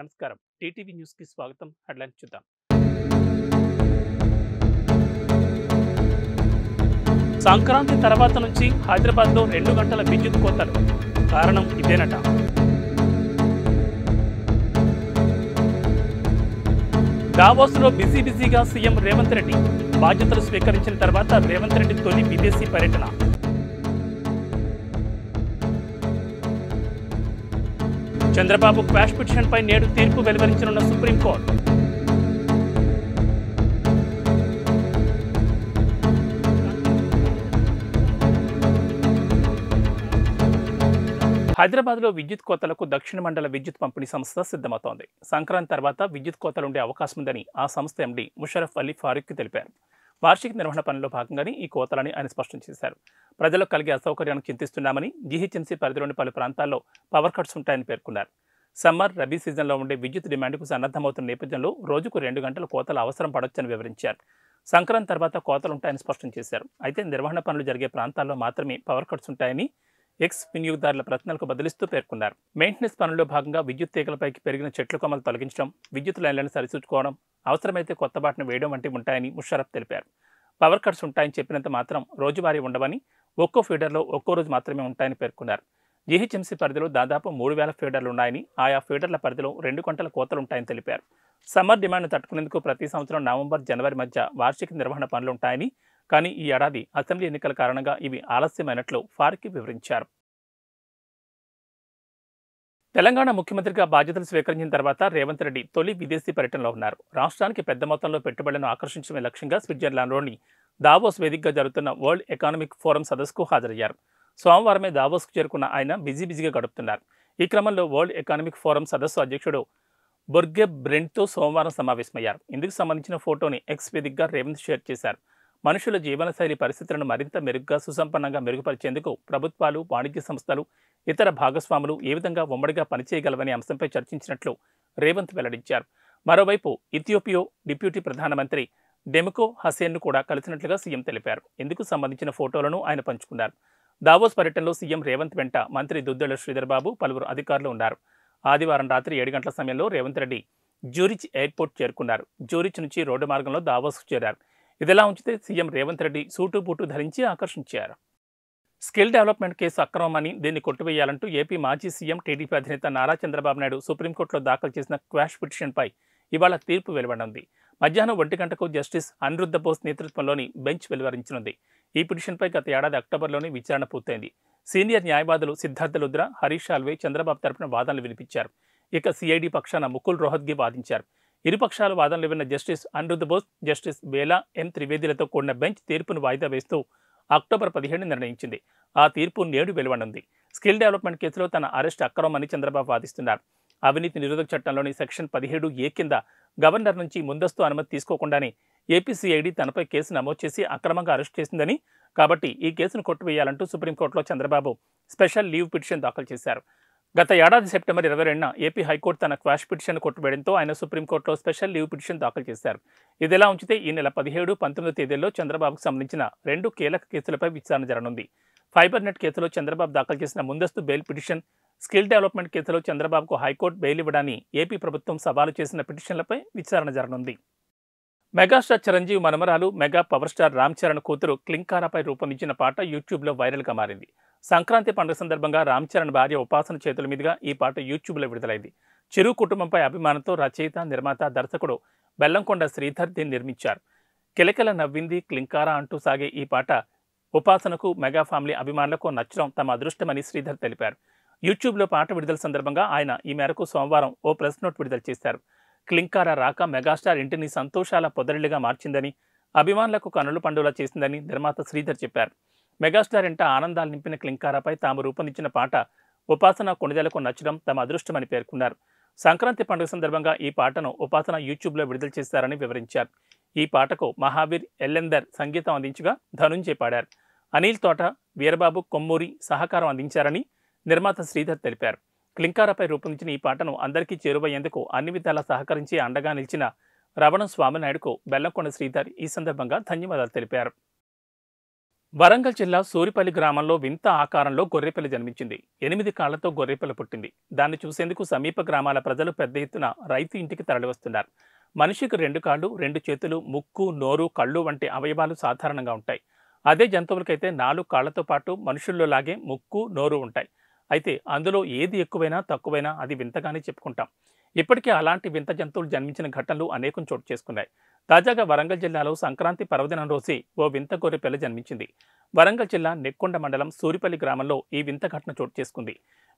నమస్కారం. టీటీవీ న్యూస్‌కి స్వాగతం. హెడ్‌లైన్స్ చూద్దాం. సంక్రాంతి తర్వాత నుంచి హైదరాబాద్‌లో 2 గంటల విద్యుత్ కోతలు. కారణం ఇదేనట. దావోస్‌లో బిజీగా సీఎం రేవంత్ రెడ్డి. బాధ్యతలు స్వీకరించిన తర్వాత రేవంత్ రెడ్డి తొలి విదేశీ పర్యటన. చంద్రబాబు క్వాష్ పిటిషన్పై నేడు తీర్పు వెలువరించనున్న సుప్రీంకోర్టు. హైదరాబాద్లో విద్యుత్ కోతలకు దక్షిణ మండల విద్యుత్ పంపిణీ సంస్థ సిద్ధమవుతోంది. సంక్రాంతి తర్వాత విద్యుత్ కోతలుండే అవకాశం ఉందని ఆ సంస్థ ఎండీ ముషరఫ్ అలీ ఫారూక్ తెలిపారు. వార్షిక నిర్వహణ పనిలో భాగంగానే ఈ కోతలని ఆయన స్పష్టం చేశారు. ప్రజలకు కలిగే అసౌకర్యాన్ని చింతిస్తున్నామని, జీహెచ్ఎంసీ పరిధిలోని పలు ప్రాంతాల్లో పవర్ కట్స్ ఉంటాయని పేర్కొన్నారు. సమ్మర్, రబీ సీజన్లో ఉండే విద్యుత్ డిమాండ్కు సన్నద్ధమవుతున్న నేపథ్యంలో రోజుకు 2 గంటల కోతలు అవసరం పడొచ్చని వివరించారు. సంక్రాంతి తర్వాత కోతలుంటాయని స్పష్టం చేశారు. అయితే నిర్వహణ పనులు జరిగే ప్రాంతాల్లో మాత్రమే పవర్ కట్స్ ఉంటాయని ఎక్స్ వినియోగదారుల ప్రశ్నలకు బదిలిస్తూ పేర్కొన్నారు. మెయింటెనెన్స్ పనుల్లో భాగంగా విద్యుత్ తీగలపైకి పెరిగిన చెట్ల కొమ్మలు తొలగించడం, విద్యుత్ లైన్లను సరిచూసుకోవడం, అవసరమైతే కొత్త బాటను వేయడం వంటివి ఉంటాయని ముషరఫ్ తెలిపారు. పవర్ కట్స్ ఉంటాయని చెప్పినంత మాత్రం రోజువారీ ఉండవని, ఒక్కో ఫీడర్లో ఒక్కో రోజు మాత్రమే ఉంటాయని పేర్కొన్నారు. జీహెచ్ఎంసీ పరిధిలో దాదాపు 3000 ఫీడర్లు ఉన్నాయని, ఆయా ఫీడర్ల పరిధిలో 2 గంటల కోతలుంటాయని తెలిపారు. సమ్మర్ డిమాండ్ను తట్టుకునేందుకు ప్రతి సంవత్సరం నవంబర్, జనవరి మధ్య వార్షిక నిర్వహణ పనులుంటాయని, కానీ ఈ ఏడాది అసెంబ్లీ ఎన్నికల కారణంగా ఇవి ఆలస్యమైనట్లు ఫారూక్ వివరించారు. తెలంగాణ ముఖ్యమంత్రిగా బాధ్యతలు స్వీకరించిన తర్వాత రేవంత్ రెడ్డి తొలి విదేశీ పర్యటనలో ఉన్నారు. రాష్ట్రానికి పెద్ద మొత్తంలో పెట్టుబడులను ఆకర్షించడమే లక్ష్యంగా స్విట్జర్లాండ్లోని దావోస్ వేదికగా జరుగుతున్న వరల్డ్ ఎకనామిక్ ఫోరం సదస్సుకు హాజరయ్యారు. సోమవారమే దావోస్కు చేరుకున్న ఆయన బిజీగా గడుపుతున్నారు. ఈ క్రమంలో వరల్డ్ ఎకనామిక్ ఫోరం సదస్సు అధ్యక్షుడు బొర్గే బ్రెంట్తో సోమవారం సమావేశమయ్యారు. ఇందుకు సంబంధించిన ఫోటోని ఎక్స్ వేదికగా రేవంత్ షేర్ చేశారు. మనుషుల జీవనశైలి పరిస్థితులను మరింత మెరుగ్గా, సుసంపన్నంగా మెరుగుపరిచేందుకు ప్రభుత్వాలు, వాణిజ్య సంస్థలు, ఇతర భాగస్వాములు ఏ విధంగా ఉమ్మడిగా పనిచేయగలవనే అంశంపై చర్చించినట్లు రేవంత్ వెల్లడించారు. మరోవైపు ఇథియోపియా డిప్యూటీ ప్రధానమంత్రి డెమికో హసేన్ను కూడా కలిసినట్లుగా సీఎం తెలిపారు. ఇందుకు సంబంధించిన ఫోటోలను ఆయన పంచుకున్నారు. దావోస్ పర్యటనలో సీఎం రేవంత్ వెంట మంత్రి దుద్దెళ్ల శ్రీధర్ బాబు, పలువురు అధికారులు ఉన్నారు. ఆదివారం రాత్రి 7 గంటల సమయంలో రేవంత్ రెడ్డి జ్యూరిచ్ ఎయిర్పోర్ట్ చేరుకున్నారు. జ్యూరిచ్ నుంచి రోడ్డు మార్గంలో దావోస్కు చేరారు. ఇదిలా ఉంచితే CM Revanth Reddy suit boot ధరించి ఆకర్షించారు. స్కిల్ డెవలప్మెంట్ కేసు అక్రమమని, దీన్ని కొట్టివేయాలంటూ ఏపీ మాజీ సీఎం, టీడీపీ అధినేత నారా చంద్రబాబు నాయుడు సుప్రీంకోర్టులో దాఖలు చేసిన క్వాష్ పిటిషన్పై ఇవాళ తీర్పు వెలువడనుంది. మధ్యాహ్నం 1 గంటకు జస్టిస్ అనిరుద్ధ బోస్ నేతృత్వంలోని బెంచ్ వెలువరించనుంది. ఈ పిటిషన్పై గత ఏడాది అక్టోబర్లోనే విచారణ పూర్తయింది. సీనియర్ న్యాయవాదులు సిద్ధార్థ లుద్రా, హరీష్ సాల్వే చంద్రబాబు తరపున వాదనలు వినిపించారు. ఇక సిఐడి పక్షాన ముకుల్ రోహత్గి వాదించారు. ఇరుపక్షాల వాదనలు విన్న జస్టిస్ అనిరుద్ధ బోస్, జస్టిస్ వేలా ఎం త్రివేదిలతో కూడిన బెంచ్ తీర్పును వాయిదా వేస్తూ అక్టోబర్ 17 నిర్ణయించింది. ఆ తీర్పు నేడు వెలువడనుంది. స్కిల్ డెవలప్మెంట్ కేసులో తన అరెస్ట్ అక్రమమని చంద్రబాబు వాదిస్తున్నారు. అవినీతి నిరోధక చట్టంలోని సెక్షన్ 17A కింద గవర్నర్ నుంచి ముందస్తు అనుమతి తీసుకోకుండానే ఏపీసీఐడి తనపై కేసు నమోదు చేసి అక్రమంగా అరెస్ట్ చేసిందని, కాబట్టి ఈ కేసును కొట్టివేయాలంటూ సుప్రీంకోర్టులో చంద్రబాబు స్పెషల్ లీవ్ పిటిషన్ దాఖలు చేశారు. గత ఏడాది సెప్టెంబర్ 22న ఏపీ హైకోర్టు తన క్వాష్ పిటిషన్ కొట్టివేయడంతో ఆయన సుప్రీంకోర్టులో స్పెషల్ లీవ్ పిటిషన్ దాఖలు చేశారు. ఇదిలా ఉంచితే ఈ నెల 17, 19 తేదీల్లో చంద్రబాబుకు సంబంధించిన 2 కీలక కేసులపై విచారణ జరగనుంది. ఫైబర్ నెట్ కేసులో చంద్రబాబు దాఖలు చేసిన ముందస్తు బెయిల్ పిటిషన్, స్కిల్ డెవలప్మెంట్ కేసులో చంద్రబాబుకు హైకోర్టు బెయిల్ ఇవ్వడాన్ని ఏపీ ప్రభుత్వం సవాలు చేసిన పిటిషన్లపై విచారణ జరగనుంది. మెగాస్టార్ చిరంజీవి మనమరాలు, mega power star Ram Charan కూతురు క్లింకారాపై రూపొందించిన పాట యూట్యూబ్లో వైరల్గా మారింది. సంక్రాంతి పండుగ సందర్భంగా రామ్ చరణ్ భార్య ఉపాసన చేతుల మీదుగా ఈ పాట యూట్యూబ్లో విడుదలైంది. చిరు కుటుంబంపై అభిమానంతో రచయిత, నిర్మాత, దర్శకుడు బెల్లంకొండ శ్రీధర్ దీన్ని నిర్మించారు. కిలకిల నవ్వింది క్లింకారా అంటూ సాగే ఈ పాట ఉపాసనకు, మెగా ఫ్యామిలీ అభిమానులకు నచ్చడం తమ అదృష్టమని శ్రీధర్ తెలిపారు. యూట్యూబ్లో పాట విడుదల సందర్భంగా ఆయన ఈ మేరకు సోమవారం ఓ ప్రెస్ నోట్ విడుదల చేశారు. క్లింకారా రాక మెగాస్టార్ ఇంటిని సంతోషాల పొదరిల్లుగా మార్చిందని, అభిమానులకు కనుల పండుగలా చేసిందని నిర్మాత శ్రీధర్ చెప్పారు. మెగాస్టార్ ఇంట ఆనందాలు నింపిన క్లింకారాపై తాము రూపొందించిన పాట ఉపాసన కొణిదెలకు నచ్చడం తమ అదృష్టమని పేర్కొన్నారు. సంక్రాంతి పండుగ సందర్భంగా ఈ పాటను ఉపాసన యూట్యూబ్లో విడుదల చేశారని వివరించారు. ఈ పాటకు మహావీర్ ఎల్లెందర్ సంగీతం అందించగా ధనుంజయ్ పాడారు. అనిల్ తోట, వీరబాబు కొమ్మూరి సహకారం అందించారని నిర్మాత శ్రీధర్ తెలిపారు. క్లింకారాపై రూపొందించిన ఈ పాటను అందరికీ చేరువయ్యేందుకు అన్ని విధాలా సహకరించి అండగా నిలిచిన రవణం స్వామినాయుడుకు బెల్లంకొండ శ్రీధర్ ఈ సందర్భంగా ధన్యవాదాలు తెలిపారు. వరంగల్ జిల్లా సూరిపల్లి గ్రామంలో వింత ఆకారంలో గొర్రెపిల్ల జన్మించింది. 8 కాళ్లతో గొర్రెపిల్ల పుట్టింది. దాన్ని చూసేందుకు సమీప గ్రామాల ప్రజలు పెద్ద ఎత్తున రైతు ఇంటికి తరలివస్తున్నారు. మనిషికి 2 కాళ్లు, 2 చేతులు, ముక్కు, నోరు, కళ్ళు వంటి అవయవాలు సాధారణంగా ఉంటాయి. అదే జంతువులకైతే 4 కాళ్లతో పాటు మనుషుల్లో లాగే ముక్కు, నోరు ఉంటాయి. అయితే అందులో ఏది ఎక్కువైనా తక్కువైనా అది వింతగానే చెప్పుకుంటాం. ఇప్పటికే అలాంటి వింత జంతువులు జన్మించిన ఘటనలు అనేకం చోటు చేసుకున్నాయి. తాజాగా వరంగల్ జిల్లాలో సంక్రాంతి పర్వదినం రోజే ఓ వింత గొర్రె పిల్ల జన్మించింది. వరంగల్ జిల్లా నెక్కొండ మండలం సూరిపల్లి గ్రామంలో ఈ వింత ఘటన చోటు చేసుకుంది.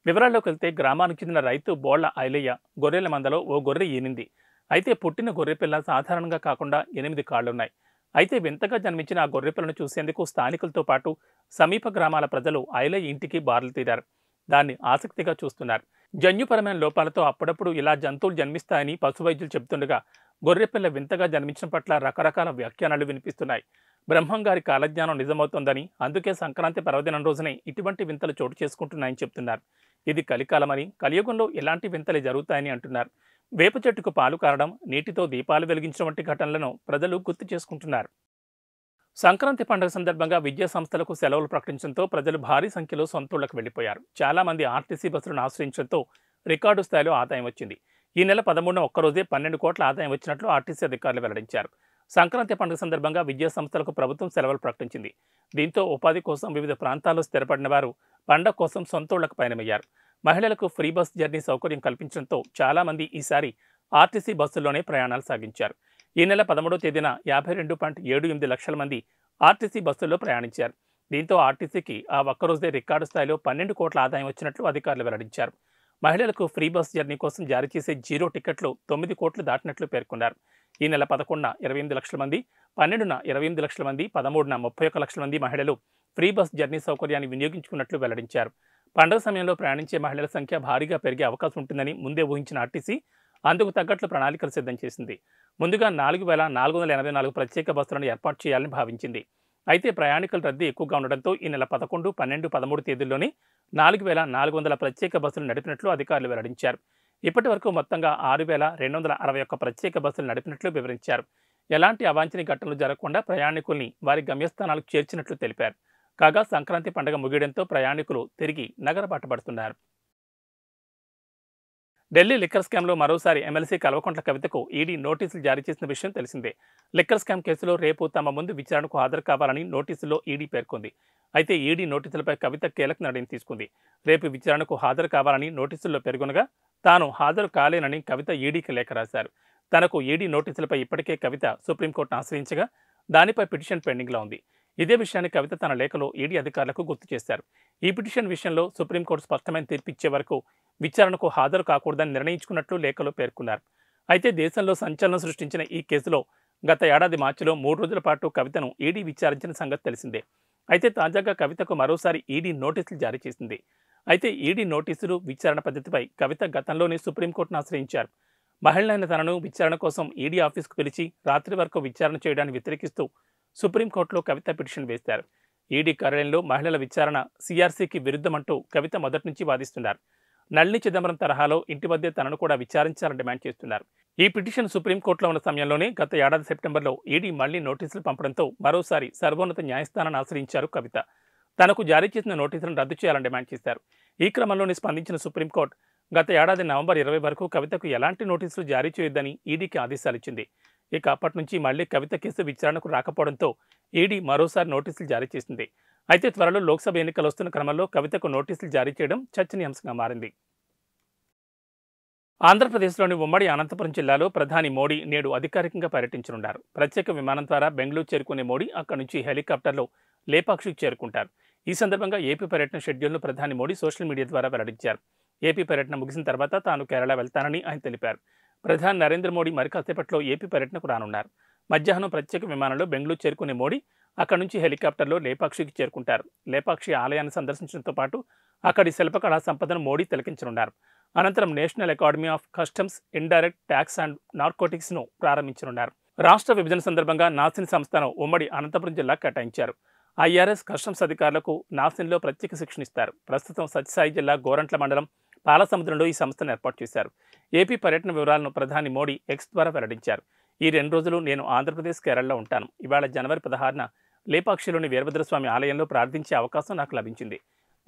వివరాల్లోకి వెళ్తే గ్రామానికి చెందిన రైతు బోళ్ల ఐలయ్య గొర్రెల మందలో ఓ గొర్రె ఈనింది. అయితే పుట్టిన గొర్రెపిల్ల సాధారణంగా కాకుండా 8 కాళ్లున్నాయి. అయితే వింతగా జన్మించిన ఆ గొర్రెపిల్లను చూసేందుకు స్థానికులతో పాటు సమీప గ్రామాల ప్రజలు ఐలయ్య ఇంటికి బారులు తీరారు. దాన్ని ఆసక్తిగా చూస్తున్నారు. జన్యుపరమైన లోపాలతో అప్పుడప్పుడు ఇలా జంతువులు జన్మిస్తాయని పశువైద్యులు చెబుతుండగా గొర్రెపిల్ల వింతగా జన్మించడం పట్ల రకరకాల వ్యాఖ్యానాలు వినిపిస్తున్నాయి. బ్రహ్మంగారి కాలజ్ఞానం నిజమవుతోందని, అందుకే సంక్రాంతి పర్వదినం రోజునే ఇటువంటి వింతలు చోటు చేసుకుంటున్నాయని చెప్తున్నారు. ఇది కలికాలమని, కలియుగంలో ఇలాంటి వింతలే జరుగుతాయని అంటున్నారు. వేప చెట్టుకు పాలు కారడం, నీటితో దీపాలు వెలిగించడం వంటి ఘటనలను ప్రజలు గుర్తు చేసుకుంటున్నారు. సంక్రాంతి పండుగ సందర్భంగా విద్యా సంస్థలకు సెలవులు ప్రకటించడంతో ప్రజలు భారీ సంఖ్యలో సొంతూళ్లకు వెళ్లిపోయారు. చాలా మంది ఆర్టీసీ బస్సులను ఆశ్రయించడంతో రికార్డు స్థాయిలో ఆదాయం వచ్చింది. ఈ నెల 13న ఒక్కరోజే 12 కోట్ల ఆదాయం వచ్చినట్లు ఆర్టీసీ అధికారులు వెల్లడించారు. సంక్రాంతి పండుగ సందర్భంగా విద్యా సంస్థలకు ప్రభుత్వం సెలవులు ప్రకటించింది. దీంతో ఉపాధి కోసం వివిధ ప్రాంతాల్లో స్థిరపడిన వారు పండగ కోసం సొంతూళ్లకు పయనమయ్యారు. మహిళలకు ఫ్రీ బస్ జర్నీ సౌకర్యం కల్పించడంతో చాలా మంది ఈసారి ఆర్టీసీ బస్సుల్లోనే ప్రయాణాలు సాగించారు. ఈ నెల 13వ తేదీన 52.78 లక్షల మంది ఆర్టీసీ బస్సుల్లో ప్రయాణించారు. దీంతో ఆర్టీసీకి ఆ ఒక్కరోజే రికార్డు స్థాయిలో 12 కోట్ల ఆదాయం వచ్చినట్లు అధికారులు వెల్లడించారు. మహిళలకు ఫ్రీ బస్ జర్నీ కోసం జారీ చేసే జీరో టికెట్లు 9 కోట్లు దాటినట్లు పేర్కొన్నారు. ఈ నెల 11న 28 లక్షల మంది, 12న 28 లక్షల మంది, 13న 31 లక్షల మంది మహిళలు ఫ్రీ బస్ జర్నీ సౌకర్యాన్ని వినియోగించుకున్నట్లు వెల్లడించారు. పండుగ సమయంలో ప్రయాణించే మహిళల సంఖ్య భారీగా పెరిగే అవకాశం ఉంటుందని ముందే ఊహించిన ఆర్టీసీ అందుకు తగ్గట్లు ప్రణాళికలు సిద్ధం చేసింది. ముందుగా 4,484 ప్రత్యేక బస్సులను ఏర్పాటు చేయాలని భావించింది. అయితే ప్రయాణికుల రద్దీ ఎక్కువగా ఉండడంతో ఈ నెల 11, 12, 13 తేదీల్లోనే 4,400 ప్రత్యేక బస్సులు నడిపినట్లు అధికారులు వెల్లడించారు. ఇప్పటి వరకు మొత్తంగా 6,261 ప్రత్యేక బస్సులు నడిపినట్లు వివరించారు. ఎలాంటి అవాంఛనీయ ఘటనలు జరగకుండా ప్రయాణికుల్ని వారి గమ్యస్థానాలకు చేర్చినట్లు తెలిపారు. కాగా సంక్రాంతి పండుగ ముగియడంతో ప్రయాణికులు తిరిగి నగర బాటపడుతున్నారు. ఢిల్లీ లిక్కర్ స్కామ్లో మరోసారి ఎమ్మెల్సీ కల్వకుంట్ల కవితకు ఈడీ నోటీసులు జారీ చేసిన విషయం తెలిసిందే. లిక్కర్ స్కామ్ కేసులో రేపు తమ ముందు విచారణకు హాజరు కావాలని నోటీసుల్లో ఈడీ పేర్కొంది. అయితే ఈడీ నోటీసులపై కవిత కీలక నిర్ణయం తీసుకుంది. రేపు విచారణకు హాజరు కావాలని నోటీసుల్లో పేర్కొనగా తాను హాజరు కాలేనని కవిత ఈడీకి లేఖ రాశారు. తనకు ఈడీ నోటీసులపై ఇప్పటికే కవిత సుప్రీంకోర్టును ఆశ్రయించగా దానిపై పిటిషన్ పెండింగ్లో ఉంది. ఇదే విషయాన్ని కవిత తన లేఖలో ఈడీ అధికారులకు గుర్తు చేశారు. ఈ పిటిషన్ విషయంలో సుప్రీంకోర్టు స్పష్టమైన తీర్పు ఇచ్చే వరకు విచారణకు హాజరు కాకూడదని నిర్ణయించుకున్నట్లు లేఖలో పేర్కొన్నారు. అయితే దేశంలో సంచలనం సృష్టించిన ఈ కేసులో గత ఏడాది మార్చిలో 3 రోజుల పాటు కవితను ఈడీ విచారించిన సంగతి తెలిసిందే. అయితే తాజాగా కవితకు మరోసారి ఈడీ నోటీసులు జారీ చేసింది. అయితే ఈడీ నోటీసులు, విచారణ పద్ధతిపై కవిత గతంలోనే సుప్రీంకోర్టును ఆశ్రయించారు. మహిళలైన తనను విచారణ కోసం ఈడీ ఆఫీసుకు పిలిచి రాత్రి వరకు విచారణ చేయడాన్ని వ్యతిరేకిస్తూ సుప్రీంకోర్టులో కవిత పిటిషన్ వేశారు. ఈడీ కార్యాలయంలో మహిళల విచారణ సీఆర్సీకి విరుద్ధమంటూ కవిత మొదటి నుంచి వాదిస్తున్నారు. నళిని చిదంబరం తరహాలో ఇంటి వద్దే తనను కూడా విచారించాలని డిమాండ్ చేస్తున్నారు. ఈ పిటిషన్ సుప్రీంకోర్టులో ఉన్న సమయంలోనే గత ఏడాది సెప్టెంబర్లో ఈడీ మళ్లీ నోటీసులు పంపడంతో మరోసారి సర్వోన్నత న్యాయస్థానాన్ని ఆశ్రయించారు కవిత. తనకు జారీ చేసిన నోటీసులను రద్దు చేయాలని డిమాండ్ చేశారు. ఈ క్రమంలోనే స్పందించిన సుప్రీంకోర్టు గత ఏడాది నవంబర్ 20 వరకు కవితకు ఎలాంటి నోటీసులు జారీ చేయొద్దని ఈడీకి ఆదేశాలిచ్చింది. ఇక అప్పటి నుంచి మళ్లీ కవిత కేసు విచారణకు రాకపోవడంతో ఈడీ మరోసారి నోటీసులు జారీ చేసింది. అయితే త్వరలో లోక్సభ ఎన్నికలు వస్తున్న క్రమంలో కవితకు నోటీసులు జారీ చేయడం చర్చనీయాంశంగా మారింది. ఆంధ్రప్రదేశ్లోని ఉమ్మడి అనంతపురం జిల్లాలో ప్రధాని మోడీ నేడు అధికారికంగా పర్యటించనున్నారు. ప్రత్యేక విమానం ద్వారా బెంగళూరు చేరుకునే మోడీ అక్కడి నుంచి హెలికాప్టర్లో లేపాక్షికి చేరుకుంటారు. ఈ సందర్భంగా ఏపీ పర్యటన షెడ్యూల్ను ప్రధాని మోడీ సోషల్ మీడియా ద్వారా వెల్లడించారు. ఏపీ పర్యటన ముగిసిన తర్వాత తాను కేరళ వెళ్తానని ఆయన తెలిపారు. ప్రధాని నరేంద్ర మోడీ మరి కాసేపట్లో ఏపీ పర్యటనకు రానున్నారు. మధ్యాహ్నం ప్రత్యేక విమానంలో బెంగళూరు చేరుకునే మోడీ అక్కడి నుంచి హెలికాప్టర్లో లేపాక్షికి చేరుకుంటారు. లేపాక్షి ఆలయాన్ని సందర్శించడంతో పాటు అక్కడి శిల్పకళా సంపదను మోడీ తిలకించనున్నారు. అనంతరం national academy of customs, indirect tax and నార్కోటిక్స్ను ప్రారంభించనున్నారు. రాష్ట్ర విభజన సందర్భంగా నాసిన్ సంస్థను ఉమ్మడి అనంతపురం జిల్లా కేటాయించారు. ఐఆర్ఎస్ కస్టమ్స్ అధికారులకు నాసిన్లో ప్రత్యేక శిక్షణ ఇస్తారు. ప్రస్తుతం సత్యసాయి జిల్లా గోరంట్ల మండలం పాలసముద్రంలో ఈ సంస్థను ఏర్పాటు చేశారు. ఏపీ పర్యటన వివరాలను ప్రధాని మోడీ ఎక్స్ ద్వారా వెల్లడించారు. ఈ 2 రోజులు నేను ఆంధ్రప్రదేశ్, కేరళలో ఉంటాను. ఇవాళ జనవరి 16న లేపాక్షిలోని వీరభద్రస్వామి ఆలయంలో ప్రార్థించే అవకాశం నాకు లభించింది.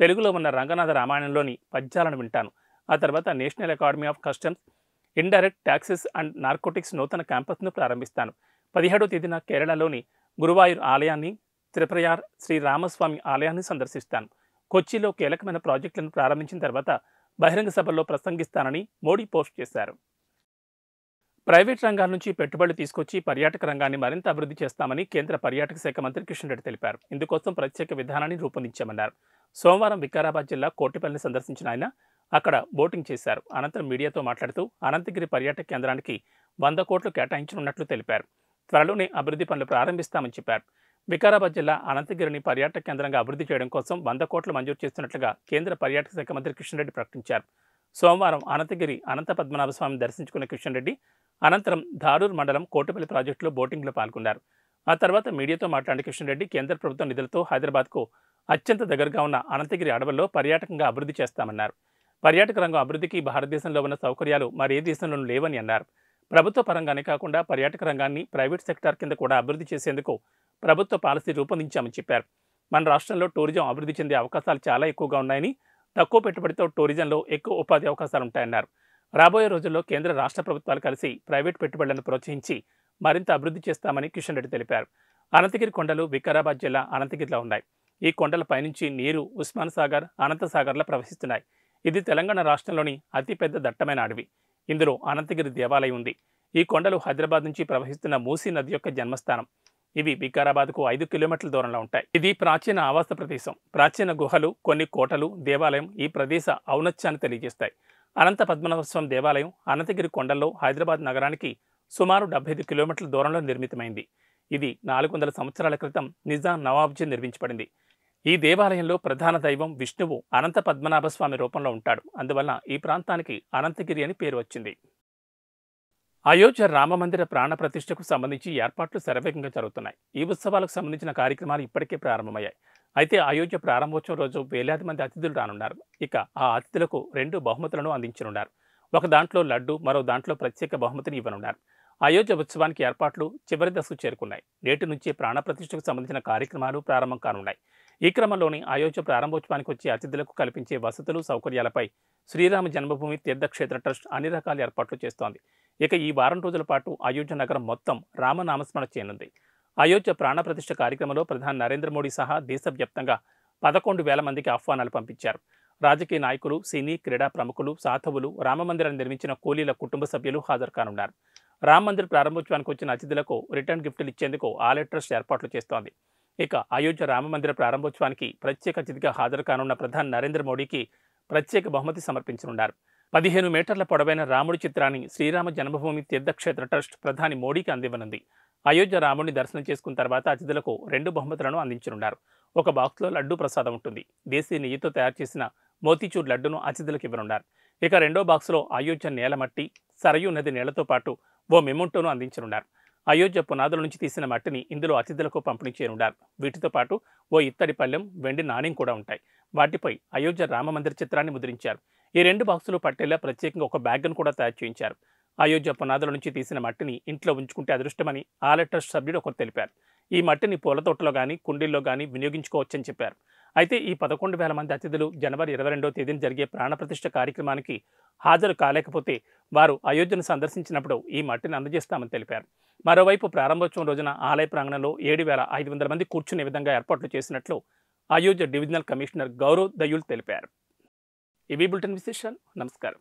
తెలుగులో ఉన్న రంగనాథ రామాయణంలోని పద్యాలను వింటాను. ఆ తర్వాత national academy of customs, indirect taxes and narcotics నూతన క్యాంపస్ను ప్రారంభిస్తాను. 17వ తేదీన కేరళలోని గురువాయూర్ ఆలయాన్ని, త్రిప్రయార్ శ్రీ రామస్వామి ఆలయాన్ని సందర్శిస్తాను. కొచ్చిలో కీలకమైన ప్రాజెక్టులను ప్రారంభించిన తర్వాత బహిరంగ సభల్లో ప్రసంగిస్తానని మోడీ పోస్ట్ చేశారు. ప్రైవేట్ రంగాల నుంచి పెట్టుబడులు తీసుకొచ్చి పర్యాటక రంగాన్ని మరింత అభివృద్ధి చేస్తామని కేంద్ర పర్యాటక శాఖ మంత్రి కిషన్ రెడ్డి తెలిపారు. ఇందుకోసం ప్రత్యేక విధానాన్ని రూపొందించామన్నారు. సోమవారం వికారాబాద్ జిల్లా కోటిపల్లిని సందర్శించిన ఆయన అక్కడ బోటింగ్ చేశారు. అనంతరం మీడియాతో మాట్లాడుతూ అనంతగిరి పర్యాటక కేంద్రానికి 100 కోట్లు కేటాయించనున్నట్లు తెలిపారు. త్వరలోనే అభివృద్ధి పనులు ప్రారంభిస్తామని చెప్పారు. వికారాబాద్ జిల్లా అనంతగిరిని పర్యాటక కేంద్రంగా అభివృద్ధి చేయడం కోసం 100 కోట్లు మంజూరు చేస్తున్నట్లుగా కేంద్ర పర్యాటక శాఖ మంత్రి కిషన్ రెడ్డి ప్రకటించారు. సోమవారం అనంతగిరి అనంత పద్మనాభ స్వామిని దర్శించుకున్న కిషన్ రెడ్డి అనంతరం ధారూర్ మండలం కోటిపల్లి ప్రాజెక్టులో బోటింగ్లో పాల్గొన్నారు. ఆ తర్వాత మీడియాతో మాట్లాడిన కిషన్ రెడ్డి కేంద్ర ప్రభుత్వం నిధులతో హైదరాబాద్కు అత్యంత దగ్గరగా ఉన్న అనంతగిరి అడవుల్లో పర్యాటకంగా అభివృద్ధి చేస్తామన్నారు. పర్యాటక రంగం అభివృద్ధికి భారతదేశంలో ఉన్న సౌకర్యాలు మరే దేశంలోనూ లేవని అన్నారు. ప్రభుత్వ పరంగానే కాకుండా పర్యాటక రంగాన్ని ప్రైవేట్ సెక్టార్ కింద కూడా అభివృద్ధి చేసేందుకు ప్రభుత్వ పాలసీ రూపొందించామని చెప్పారు. మన రాష్ట్రంలో టూరిజం అభివృద్ధి చెందే అవకాశాలు చాలా ఎక్కువగా ఉన్నాయని, తక్కువ పెట్టుబడితో టూరిజంలో ఎక్కువ ఉపాధి అవకాశాలు ఉంటాయన్నారు. రాబోయే రోజుల్లో కేంద్ర రాష్ట్ర ప్రభుత్వాలు కలిసి ప్రైవేట్ పెట్టుబడులను ప్రోత్సహించి మరింత అభివృద్ధి చేస్తామని కిషన్ రెడ్డి తెలిపారు. అనంతగిరి కొండలు వికారాబాద్ జిల్లా అనంతగిరిలో ఉన్నాయి. ఈ కొండల పైనుంచి నీరు ఉస్మాన్ సాగర్, అనంత సాగర్లా ప్రవహిస్తున్నాయి. ఇది తెలంగాణ రాష్ట్రంలోని అతిపెద్ద దట్టమైన అడవి. ఇందులో అనంతగిరి దేవాలయం ఉంది. ఈ కొండలు హైదరాబాద్ నుంచి ప్రవహిస్తున్న మూసీ నది యొక్క జన్మస్థానం. ఇవి వికారాబాద్కు 5 కిలోమీటర్ల దూరంలో ఉంటాయి. ఇది ప్రాచీన ఆవాస ప్రదేశం. ప్రాచీన గుహలు, కొన్ని కోటలు, దేవాలయం ఈ ప్రదేశ ఔన్నత్యాన్ని తెలియజేస్తాయి. అనంత పద్మనాభ స్వామి దేవాలయం అనంతగిరి కొండల్లో హైదరాబాద్ నగరానికి సుమారు 75 కిలోమీటర్ల దూరంలో నిర్మితమైంది. ఇది 400 సంవత్సరాల క్రితం నిజాం నవాబ్జీ నిర్మించబడింది. ఈ దేవాలయంలో ప్రధాన దైవం విష్ణువు అనంత పద్మనాభ స్వామి రూపంలో ఉంటాడు. అందువలన ఈ ప్రాంతానికి అనంతగిరి అని పేరు వచ్చింది. అయోధ్య రామమందిర ప్రాణ ప్రతిష్టకు సంబంధించి ఏర్పాట్లు శరవేగంగా జరుగుతున్నాయి. ఈ ఉత్సవాలకు సంబంధించిన కార్యక్రమాలు ఇప్పటికే ప్రారంభమయ్యాయి. అయితే అయోధ్య ప్రారంభోత్సవం రోజు వేలాది మంది అతిథులు రానున్నారు. ఇక ఆ అతిథులకు 2 బహుమతులను అందించనున్నారు. ఒక దాంట్లో లడ్డు, మరో దాంట్లో ప్రత్యేక బహుమతిని ఇవ్వనున్నారు. అయోధ్య ఉత్సవానికి ఏర్పాట్లు చివరి దశకు చేరుకున్నాయి. నేటి నుంచి ప్రాణప్రతిష్ఠకు సంబంధించిన కార్యక్రమాలు ప్రారంభం కానున్నాయి. ఈ క్రమంలోని అయోధ్య ప్రారంభోత్సవానికి వచ్చే అతిథులకు కల్పించే వసతులు, సౌకర్యాలపై శ్రీరామ జన్మభూమి తీర్థక్షేత్ర ట్రస్ట్ అన్ని రకాల ఏర్పాట్లు చేస్తోంది. ఇక ఈ వారం రోజుల పాటు అయోధ్య నగరం మొత్తం రామనామస్మరణ చేయనుంది. అయోధ్య ప్రాణప్రతిష్ఠ కార్యక్రమంలో ప్రధాని నరేంద్ర మోడీ సహా దేశవ్యాప్తంగా 11,000 మందికి ఆహ్వానాలు పంపించారు. రాజకీయ నాయకులు, సినీ, క్రీడా ప్రముఖులు, సాధువులు, రామమందిరాన్ని నిర్మించిన కూలీల కుటుంబ సభ్యులు హాజరు కానున్నారు. రామ్ మందిర్ ప్రారంభోత్సవానికి వచ్చిన అతిథులకు రిటర్న్ గిఫ్టులు ఇచ్చేందుకు ఆలయ ట్రస్ట్ ఏర్పాట్లు చేస్తోంది. ఇక అయోధ్య రామమందిర ప్రారంభోత్సవానికి ప్రత్యేక అతిథిగా హాజరు కానున్న ప్రధాని నరేంద్ర మోడీకి ప్రత్యేక బహుమతి సమర్పించనున్నారు. 15 మీటర్ల పొడవైన రాముడి చిత్రాన్ని శ్రీరామ జన్మభూమి తీర్థక్షేత్ర ట్రస్ట్ ప్రధాని మోడీకి అందివ్వనుంది. అయోధ్య రాముడిని దర్శనం చేసుకున్న తర్వాత అతిథులకు 2 బహుమతులను అందించనున్నారు. ఒక బాక్స్లో లడ్డూ ప్రసాదం ఉంటుంది. దేశీ నెయ్యితో తయారు చేసిన మోతీచూర్ లడ్డును అతిథులకు ఇవ్వనున్నారు. ఇక రెండో బాక్స్లో అయోధ్య నేలమట్టి, సరయూ నది నీళ్లతో పాటు ఓ మెమోంటోను అందించనున్నారు. అయోధ్య పునాదుల నుంచి తీసిన మట్టిని ఇందులో అతిథులకు పంపిణీ చేయనున్నారు. వీటితో పాటు ఓ ఇత్తడి పళ్ళెం, వెండి నాణ్యం కూడా ఉంటాయి. వాటిపై అయోధ్య రామమందిర చిత్రాన్ని ముద్రించారు. ఈ 2 బాక్సులు పట్టేలా ప్రత్యేకంగా ఒక బ్యాగ్ను కూడా తయారు చేయించారు. అయోధ్య పునాదుల నుంచి తీసిన మట్టిని ఇంట్లో ఉంచుకుంటే అదృష్టమని ఆలయ ట్రస్ట్ సభ్యుడు ఒకరు తెలిపారు. ఈ మట్టిని పూల తోటలో కానీ, కుండీల్లో కానీ వినియోగించుకోవచ్చని చెప్పారు. అయితే ఈ 11,000 మంది అతిథులు జనవరి 22వ తేదీన జరిగే ప్రాణప్రతిష్ఠ కార్యక్రమానికి హాజరు కాలేకపోతే వారు అయోధ్యను సందర్శించినప్పుడు ఈ మట్టిని అందజేస్తామని తెలిపారు. మరోవైపు ప్రారంభోత్సవం రోజున ఆలయ ప్రాంగణంలో 7,500 మంది కూర్చునే విధంగా ఏర్పాట్లు చేసినట్లు అయోధ్య డివిజనల్ కమిషనర్ గౌరవ్ దయుల్ తెలిపారు. ఇవి బులెటిన్ విశేషాలు. నమస్కారం.